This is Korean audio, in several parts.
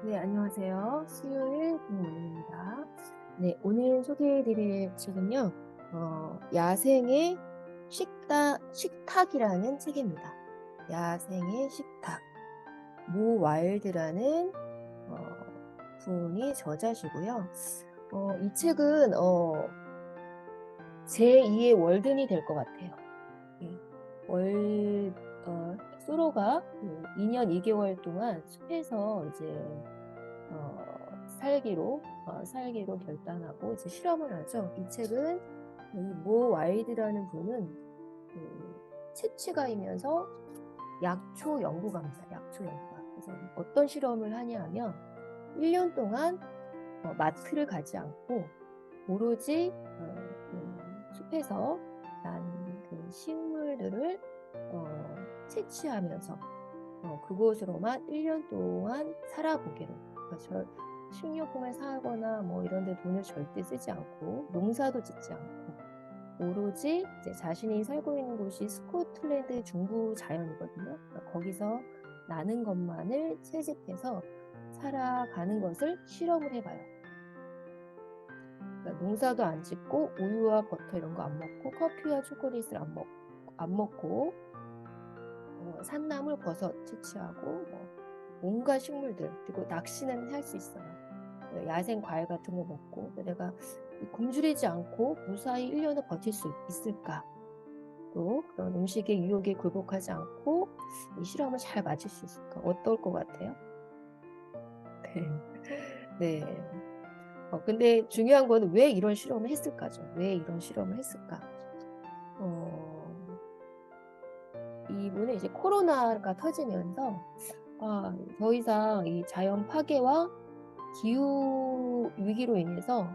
네, 안녕하세요. 수요일 금요일입니다. 네, 오늘 소개해드릴 책은요, 야생의 식탁이라는 책입니다. 야생의 식탁. 모 와일드라는 분이 저자시고요. 이 책은 제2의 월든이 될 것 같아요. 예. 소로가 2년 2개월 동안 숲에서 이제 살기로 결단하고 이제 실험을 하죠. 이 책은 이 모 와이드라는 분은 채취가이면서 약초 연구가입니다. 약초 연구가. 그래서 어떤 실험을 하냐 하면 1년 동안 마트를 가지 않고 오로지 그 숲에서 난 그 식물들을 채취하면서 그곳으로만 1년 동안 살아보기로. 그러니까 식료품을 사거나 뭐 이런 데 돈을 절대 쓰지 않고 농사도 짓지 않고 오로지 이제 자신이 살고 있는 곳이 스코틀랜드 중부 자연이거든요. 그러니까 거기서 나는 것만을 채집해서 살아가는 것을 실험을 해봐요. 그러니까 농사도 안 짓고 우유와 버터 이런 거 안 먹고 커피와 초콜릿을 안 먹고 산나물, 버섯 채취하고 뭐 온갖 식물들 그리고 낚시는 할 수 있어요. 야생 과일 같은 거 먹고 내가 굶주리지 않고 무사히 1년을 버틸 수 있을까? 또 그런 음식의 유혹에 굴복하지 않고 이 실험을 잘 마칠 수 있을까? 어떨 것 같아요? 네. 네. 근데 중요한 거는 왜 이런 실험을 했을까죠? 왜 이런 실험을 했을까? 어, 이분은 이제 코로나가 터지면서 더 이상 이 자연 파괴와 기후 위기로 인해서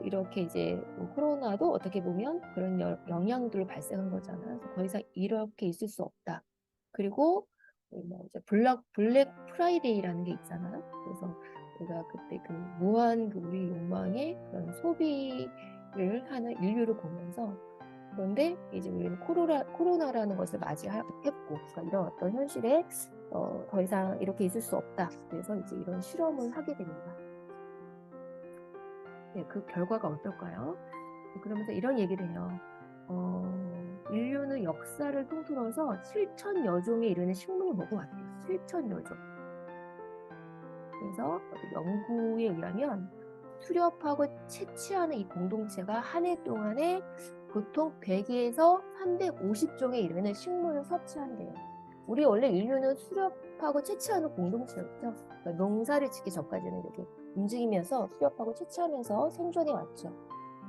이렇게 이제 뭐 코로나도 어떻게 보면 그런 영향들을 발생한 거잖아요. 그래서 더 이상 이렇게 있을 수 없다. 그리고 뭐 이제 블랙 프라이데이라는 게 있잖아요. 그래서 우리가 그때 그 무한 그 우리 욕망의 그런 소비를 하는 인류를 보면서 그런데 이제 우리는 코로나라는 것을 맞이했고, 그러니까 이런 어떤 현실에 더 이상 이렇게 있을 수 없다. 그래서 이제 이런 실험을 하게 됩니다. 네, 그 결과가 어떨까요? 그러면서 이런 얘기를 해요. 인류는 역사를 통틀어서 7천여 종에 이르는 식물을 먹어왔대요. 7천여 종. 그래서 연구에 의하면 수렵하고 채취하는 이 공동체가 한 해 동안에 보통 100에서 350종에 이르는 식물을 섭취한대요. 우리 원래 인류는 수렵하고 채취하는 공동체였죠. 그러니까 농사를 짓기 전까지는 이렇게 움직이면서 수렵하고 채취하면서 생존해 왔죠.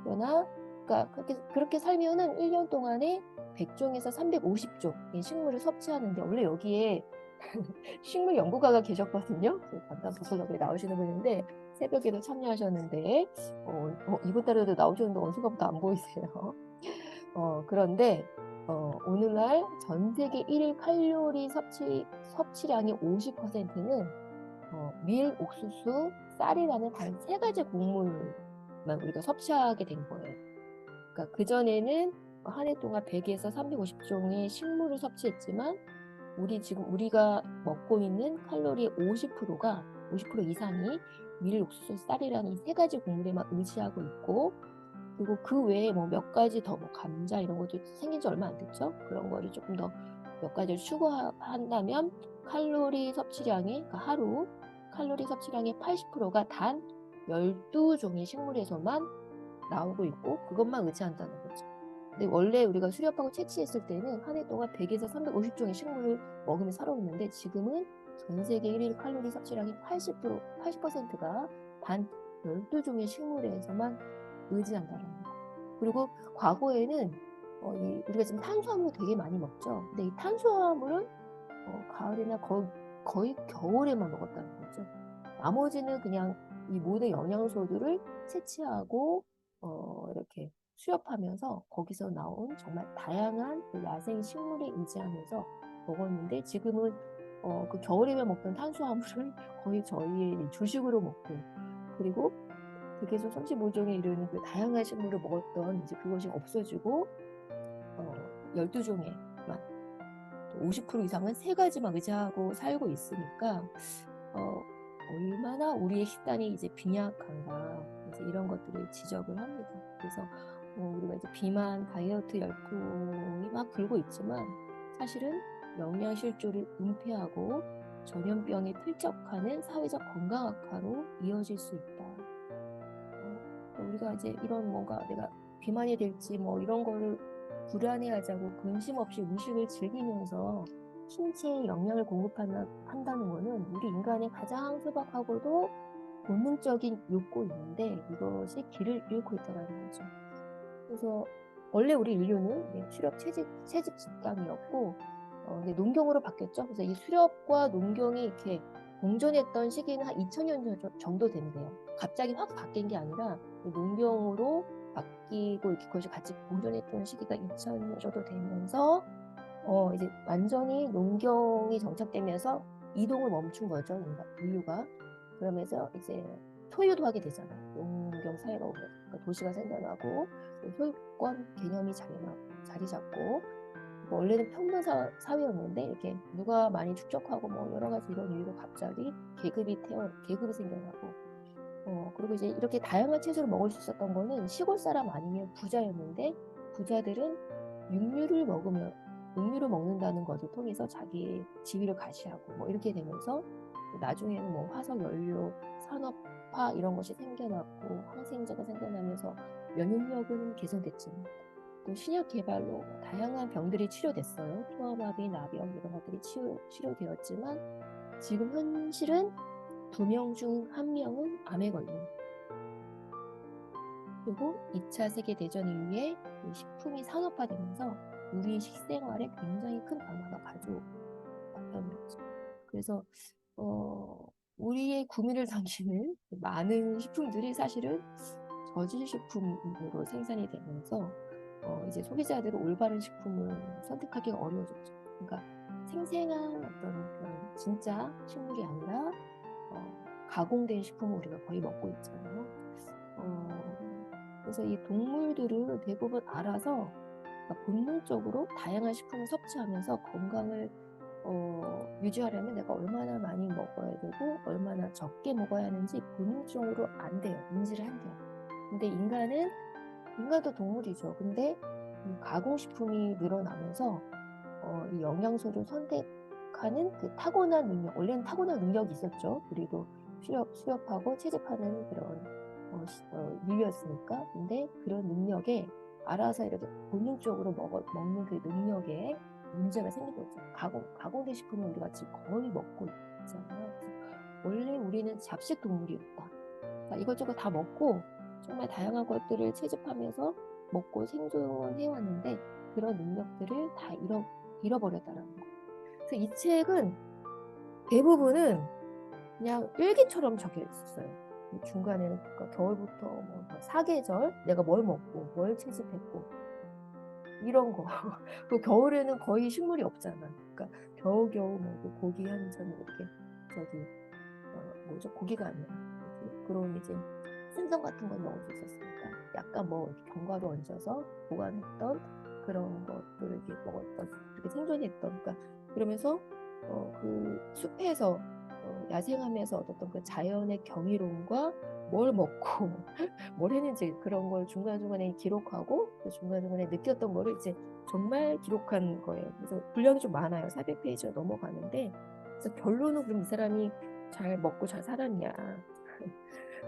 그러나 그러니까 그렇게 살면은 1년 동안에 100종에서 350종의 식물을 섭취하는데 원래 여기에 식물 연구가가 계셨거든요. 담당 부서석에 나오시는 분인데 새벽에도 참여하셨는데 이번 달에도 나오셨는데 원수가부터 안 보이세요. 그런데 오늘날 전 세계 1일 칼로리 섭취량의 50%는 밀, 옥수수, 쌀이라는 단 세 가지 곡물만 우리가 섭취하게 된 거예요. 그러니까 그전에는 한 해 동안 100에서 350종의 식물을 섭취했지만 우리가 먹고 있는 칼로리의 50% 이상이 밀, 옥수수, 쌀이라는 이 세 가지 곡물에만 의지하고 있고 그리고 그 외에 뭐 몇 가지 더 뭐 감자 이런 것도 생긴 지 얼마 안 됐죠? 그런 거를 조금 더 몇 가지를 추가한다면 그러니까 하루 칼로리 섭취량의 80%가 단 12종의 식물에서만 나오고 있고 그것만 의지한다는 거죠. 근데 원래 우리가 수렵하고 채취했을 때는 한 해 동안 100에서 350종의 식물을 먹으며 살아왔는데 지금은 전 세계 1일 칼로리 섭취량이 80%가 단 12종의 식물에서만 의지한다는 거. 그리고 과거에는 우리가 지금 탄수화물을 되게 많이 먹죠. 근데 이 탄수화물은 가을이나 거의 겨울에만 먹었다는 거죠. 나머지는 그냥 이 모든 영양소들을 채취하고 이렇게 수렵하면서 거기서 나온 정말 다양한 그 야생 식물에 의지하면서 먹었는데 지금은 그 겨울에만 먹던 탄수화물을 거의 저희 주식으로 먹고 그리고 극에서 35종에 이르는 그 다양한 식물을 먹었던 이제 그것이 없어지고 12종에만 50% 이상은 세 가지만 의지하고 살고 있으니까 얼마나 우리의 식단이 이제 빈약한가, 이제 이런 것들을 지적을 합니다. 그래서 우리가 이제 비만, 다이어트 열풍이 막 불고 있지만 사실은 영양실조를 은폐하고 전염병에 필적하는 사회적 건강 악화로 이어질 수 있다. 우리가 이제 이런 뭔가 내가 비만이 될지 뭐 이런 거를 불안해하자고 근심 없이 음식을 즐기면서 신체에 영양을 공급한다는 거는 우리 인간의 가장 소박하고도 본능적인 욕구인데 이것이 길을 잃고 있다는 거죠. 그래서 원래 우리 인류는 수렵 채집 집단이었고 근데 농경으로 바뀌었죠. 그래서 이 수렵과 농경이 이렇게 공존했던 시기는 한 2000년 정도 된대요. 갑자기 확 바뀐 게 아니라 농경으로 바뀌고 이렇게 그것이 같이 공존했던 시기가 2000년 정도 되면서 이제 완전히 농경이 정착되면서 이동을 멈춘 거죠, 인류가. 그러면서 이제 소유도 하게 되잖아요. 농경 사회가 오면 그러니까 도시가 생겨나고 소유권 개념이 자리 잡고 원래는 평등 사회였는데 이렇게 누가 많이 축적하고 뭐 여러 가지 이런 이유로 갑자기 계급이 생겨나고 그리고 이제 이렇게 다양한 채소를 먹을 수 있었던 거는 시골 사람 아니면 부자였는데 부자들은 육류를 먹는다는 것을 통해서 자기의 지위를 가시하고 뭐 이렇게 되면서 나중에는 뭐 화석 연료 산업화 이런 것이 생겨났고 항생제가 생겨나면서 면역력은 개선됐지만 또 신약 개발로 다양한 병들이 치료됐어요. 소아마비, 나병 이런 것들이 치료되었지만 지금 현실은 2명 중 1명은 암에 걸립니다. 그리고 2차 세계대전 이후에 식품이 산업화되면서 우리 식생활에 굉장히 큰 변화가 가져왔다는 거죠. 그래서 우리의 구미를 당기는 많은 식품들이 사실은 저질 식품으로 생산이 되면서 이제 소비자들은 올바른 식품을 선택하기가 어려워졌죠. 그러니까 생생한 어떤 그런 진짜 식물이 아니라 가공된 식품을 우리가 거의 먹고 있잖아요. 그래서 이 동물들은 대부분 알아서 그러니까 본능적으로 다양한 식품을 섭취하면서 건강을 유지하려면 내가 얼마나 많이 먹어야 되고 얼마나 적게 먹어야 하는지 본능적으로 안 돼요. 인지를 한대요. 근데 인간도 동물이죠. 근데 이 가공식품이 늘어나면서 이 영양소를 선택하는 그 타고난 능력, 원래는 타고난 능력이 있었죠. 우리도 수렵하고 채집하는 그런 인류였으니까. 근데 그런 능력에 알아서 이렇게 본능적으로 먹는 그 능력에 문제가 생긴 거죠. 가공된 식품을 우리가 지금 거의 먹고 있잖아요. 원래 우리는 잡식 동물이었다. 그러니까 이것저것 다 먹고 정말 다양한 것들을 채집하면서 먹고 생존해왔는데 그런 능력들을 다 잃어버렸다는 거. 그래서 이 책은 대부분은 그냥 일기처럼 적혀 있었어요. 중간에는 그러니까 겨울부터 뭐 사계절 내가 뭘 먹고 뭘 채집했고 이런 거. 그 겨울에는 거의 식물이 없잖아. 그러니까 겨우겨우 뭐 고기 한 점 이렇게 고기가 아니라 그런 이제 생선 같은 건 먹을 수 있었으니까 약간 뭐 견과류 얹어서 보관했던 그런 것들을 이렇게 먹었던 이렇게 생존했던 그러니까 그러면서 그 숲에서 야생하면서 얻었던 그 자연의 경이로움과 뭘 먹고 뭘 했는지 그런 걸 중간중간에 기록하고 중간중간에 느꼈던 거를 이제 정말 기록한 거예요. 그래서 분량이 좀 많아요. 400페이지가 넘어가는데 그래서 결론은 그럼 이 사람이 잘 먹고 잘 살았냐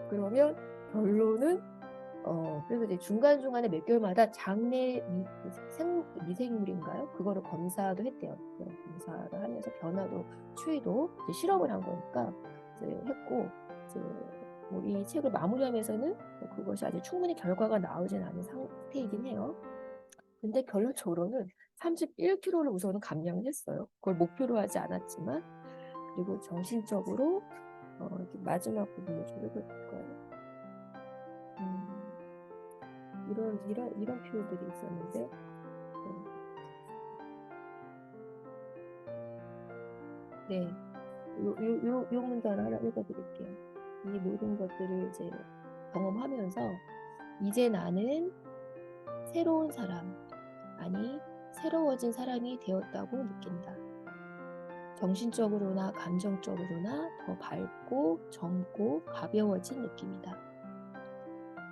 그러면 결론은 그래서 이제 중간중간에 몇 개월마다 장내 미생물인가요? 그거를 검사도 했대요. 검사를 하면서 변화도 추이도 이제 실험을 한 거니까 이제 했고 이제 뭐 이 책을 마무리하면서는 그것이 아직 충분히 결과가 나오진 않은 상태이긴 해요. 근데 결론적으로는 31kg를 우선은 감량을 했어요. 그걸 목표로 하지 않았지만 그리고 정신적으로 이렇게 마지막 부분을 좀 읽어볼까요? 이런 표현들이 있었는데 네, 요 문단을 하나 읽어드릴게요. 이 모든 것들을 이제 경험하면서 이제 나는 새로운 사람, 아니 새로워진 사람이 되었다고 느낀다. 정신적으로나 감정적으로나 더 밝고 젊고 가벼워진 느낌이다.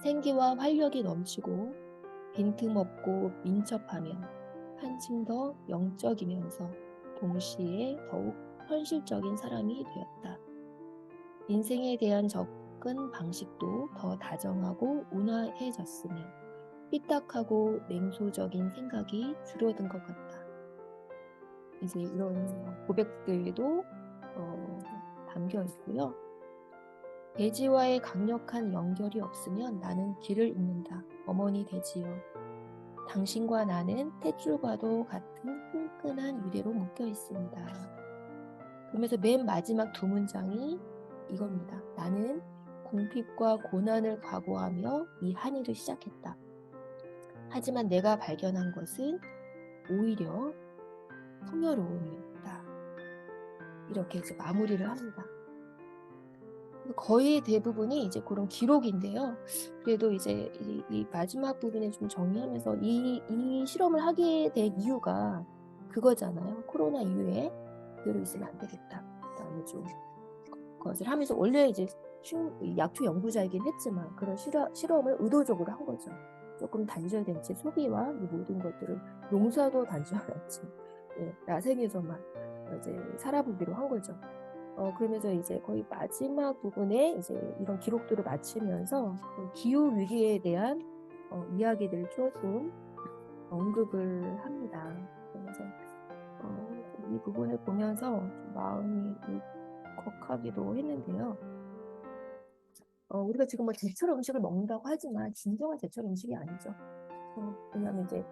생기와 활력이 넘치고 빈틈없고 민첩하며 한층 더 영적이면서 동시에 더욱 현실적인 사람이 되었다. 인생에 대한 접근 방식도 더 다정하고 온화해졌으며 삐딱하고 냉소적인 생각이 줄어든 것 같다. 이제 이런 고백들도 담겨 있고요. 대지와의 강력한 연결이 없으면 나는 길을 잃는다. 어머니 대지여. 당신과 나는 탯줄과도 같은 끈끈한 유대로 묶여 있습니다. 그러면서 맨 마지막 두 문장이 이겁니다. 나는 궁핍과 고난을 각오하며 이 한 일을 시작했다. 하지만 내가 발견한 것은 오히려 풍요로움이었다. 이렇게 이제 마무리를 합니다. 거의 대부분이 이제 그런 기록인데요. 그래도 이제 이 마지막 부분에 좀 정리하면서 이 실험을 하게 된 이유가 그거잖아요. 코로나 이후에 그대로 있으면 안 되겠다. 그다음에 좀 그것을 하면서 원래 이제 약초 연구자이긴 했지만 그런 실험을 의도적으로 한 거죠. 조금 단절된 채 소비와 이 모든 것들을 농사도 단절했지. 야생에서만 이제 살아보기로 한 거죠. 그러면서 이제 거의 마지막 부분에 이제 이런 기록들을 마치면서 그 기후 위기에 대한 이야기들을 조금 언급을 합니다. 그래서 이 부분을 보면서 마음이 울컥하기도 했는데요. 우리가 지금 뭐 제철 음식을 먹는다고 하지만 진정한 제철 음식이 아니죠. 왜냐하면 이제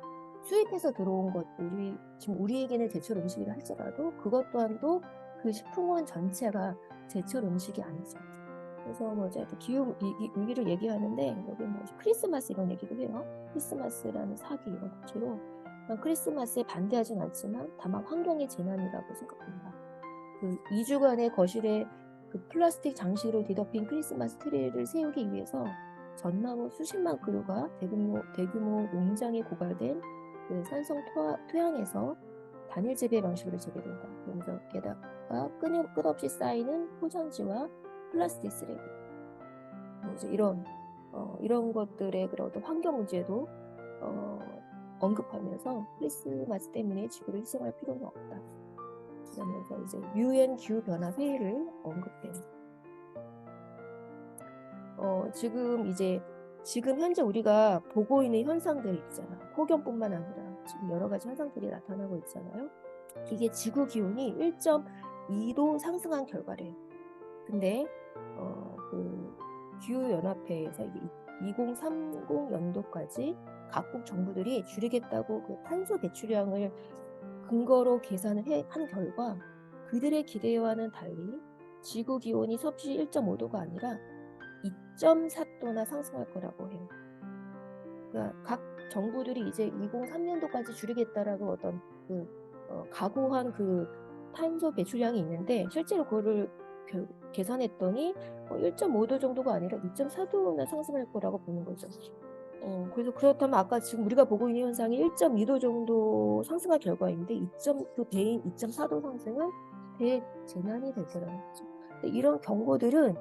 수입해서 들어온 것들이 지금 우리에게는 제철 음식이라 할지라도 그것 또한도 그 식품원 전체가 제철 음식이 아니죠. 그래서 뭐 이제 또 기후 위기를 얘기하는데 여기 뭐 크리스마스 이런 얘기도 해요. 크리스마스라는 사기 이런 것으로 크리스마스에 반대하진 않지만 다만 환경의 재난이라고 생각합니다. 그 2주간의 거실에 그 플라스틱 장식으로 뒤덮인 크리스마스 트리를 세우기 위해서 전나무 수십만 그루가 대규모 농장에 고갈된 그 산성 토양에서 단일 재배 방식으로 재배된다. 그러면서 게다가 끝없이 쌓이는 포장지와 플라스틱 쓰레기, 이제 이런 것들의 그런 어떤 환경 문제도 언급하면서 크리스마스 때문에 지구를 희생할 필요는 없다. 그러면서 이제 UN 기후 변화 회의를 언급해요. 지금 현재 우리가 보고 있는 현상들이 있잖아. 폭염뿐만 아니라 지금 여러 가지 현상들이 나타나고 있잖아요. 이게 지구 기온이 1.2도 상승한 결과래요. 근데 그 기후연합회에서 2030년도까지 각국 정부들이 줄이겠다고 그 탄소 배출량을 근거로 계산을 한 결과 그들의 기대와는 달리 지구 기온이 섭씨 1.5도가 아니라 2.4도나 상승할 거라고 해요. 그러니까 각 정부들이 이제 2003년도까지 줄이겠다라고 어떤 각오한 그 탄소 배출량이 있는데 실제로 그거를 계산했더니 1.5도 정도가 아니라 2.4도나 상승할 거라고 보는 거죠. 그래서 그렇다면 아까 지금 우리가 보고 있는 현상이 1.2도 정도 상승할 결과인데 그 배인 2.4도 상승은 대재난이 될 거라는 거죠. 이런 경고들은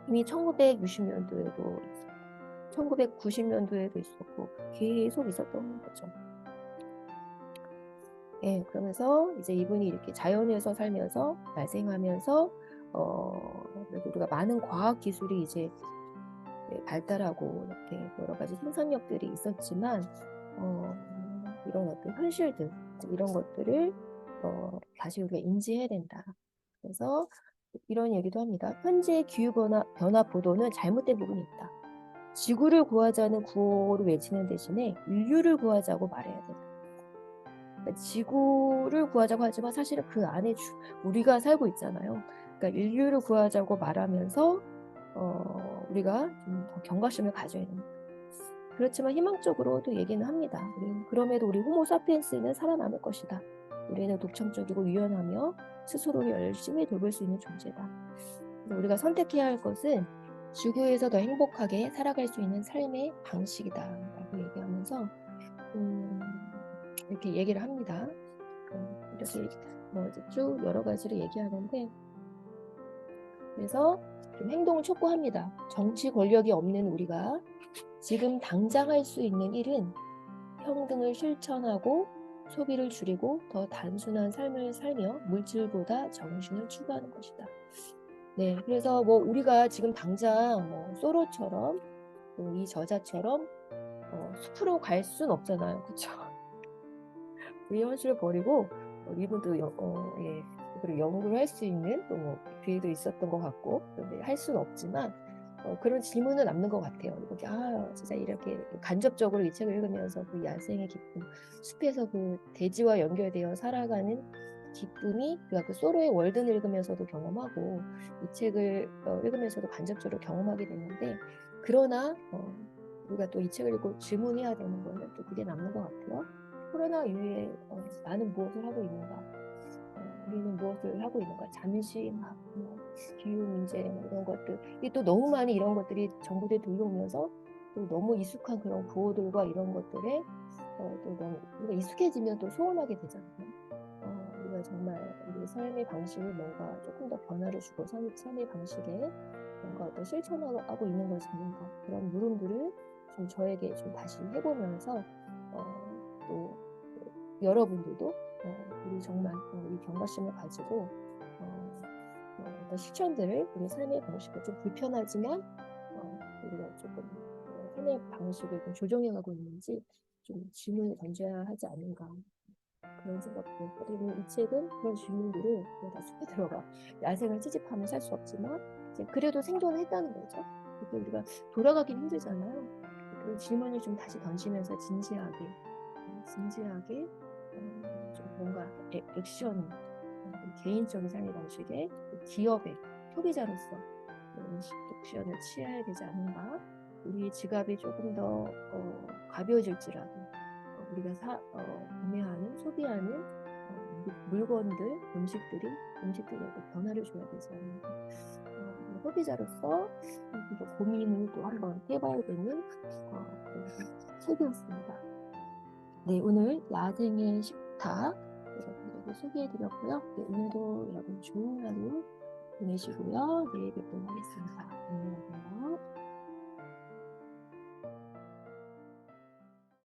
이미 1960년도에도 있었고 1990년도에도 있었고 계속 있었던 거죠. 그러면서 이제 이분이 이렇게 자연에서 살면서 발생하면서 우리가 많은 과학 기술이 이제 발달하고 이렇게 여러 가지 생산력들이 있었지만 이런 어떤 현실들 이런 것들을 다시 우리가 인지해야 된다. 그래서 이런 얘기도 합니다. 현재 기후 변화 보도는 잘못된 부분이 있다. 지구를 구하자는 구호를 외치는 대신에 인류를 구하자고 말해야 된다. 그러니까 지구를 구하자고 하지만 사실은 그 안에 우리가 살고 있잖아요. 그러니까 인류를 구하자고 말하면서 우리가 좀 더 경각심을 가져야 됩니다. 그렇지만 희망적으로도 얘기는 합니다. 그럼에도 우리 호모 사피엔스는 살아남을 것이다. 우리는 독창적이고 유연하며 스스로를 열심히 돌볼 수 있는 존재다. 그래서 우리가 선택해야 할 것은 지구에서 더 행복하게 살아갈 수 있는 삶의 방식이다 라고 얘기하면서 이렇게 얘기를 합니다. 이렇게 이제 쭉 여러 가지를 얘기하는데, 그래서 좀 행동을 촉구합니다. 정치 권력이 없는 우리가 지금 당장 할 수 있는 일은 평등을 실천하고 소비를 줄이고 더 단순한 삶을 살며 물질보다 정신을 추구하는 것이다. 네, 그래서 뭐 우리가 지금 당장 뭐 소로처럼 또 이 저자처럼 숲으로 갈 수는 없잖아요, 그렇죠? 이 현실을 버리고 이분도 예, 그리고 연구를 할 수 있는 또 뭐 기회도 있었던 것 같고, 그런데 할 수는 없지만 그런 질문은 남는 것 같아요. 이렇게 진짜 이렇게 간접적으로 이 책을 읽으면서 그 야생의 기쁨, 숲에서 그 대지와 연결되어 살아가는 기쁨이 우리가 그 소로의 월드를 읽으면서도 경험하고 이 책을 읽으면서도 간접적으로 경험하게 되는데, 그러나 우리가 또 이 책을 읽고 질문해야 되는 거는 또 그게 남는 것 같아요. 코로나 이후에 나는 무엇을 하고 있는가? 우리는 무엇을 하고 있는가? 잠시 뭐 기후 문제 이런 것들, 이게 또 너무 많이 이런 것들이 정부들이 들려오면서 또 너무 익숙한 그런 구호들과 이런 것들에 또 너무 우리가 익숙해지면 또 소원하게 되잖아요. 우리가 정말 우리 삶의 방식을 뭔가 조금 더 변화를 주고 삶의 방식에 뭔가 또 실천하고 있는 것이 아닌가, 그런 물음들을 좀 저에게 좀 다시 해보면서 또 여러분들도 우리 정말 우리 경각심을 가지고 어떤 실천들을 우리 삶의 방식을 좀 불편하지만 우리가 조금 삶의 방식을 좀 조정해가고 있는지 좀 질문을 던져야 하지 않는가, 그런 생각도. 그리고 이 책은 그런 질문들을 다 숲에 들어가 야생을 채집하면 살 수 없지만 이제 그래도 생존을 했다는 거죠. 그때 우리가 돌아가긴 힘들잖아요. 그런 질문을 좀 다시 던지면서 진지하게 좀 뭔가 액션, 개인적인 삶의 방식에 기업의 소비자로서 액션을 취해야 되지 않는가. 우리 지갑이 조금 더 가벼워질지라도 우리가 구매하는, 소비하는 물건들, 음식들이 변화를 줘야 되지 않는가. 소비자로서 고민을 또 한번 해봐야 되는 책이었습니다. 네, 오늘 야생의 식탁 여러분들에게 소개해드렸고요. 네, 오늘도 여러분 좋은 하루 보내시고요. 내일 뵙도록 하겠습니다. 안녕히 계세요.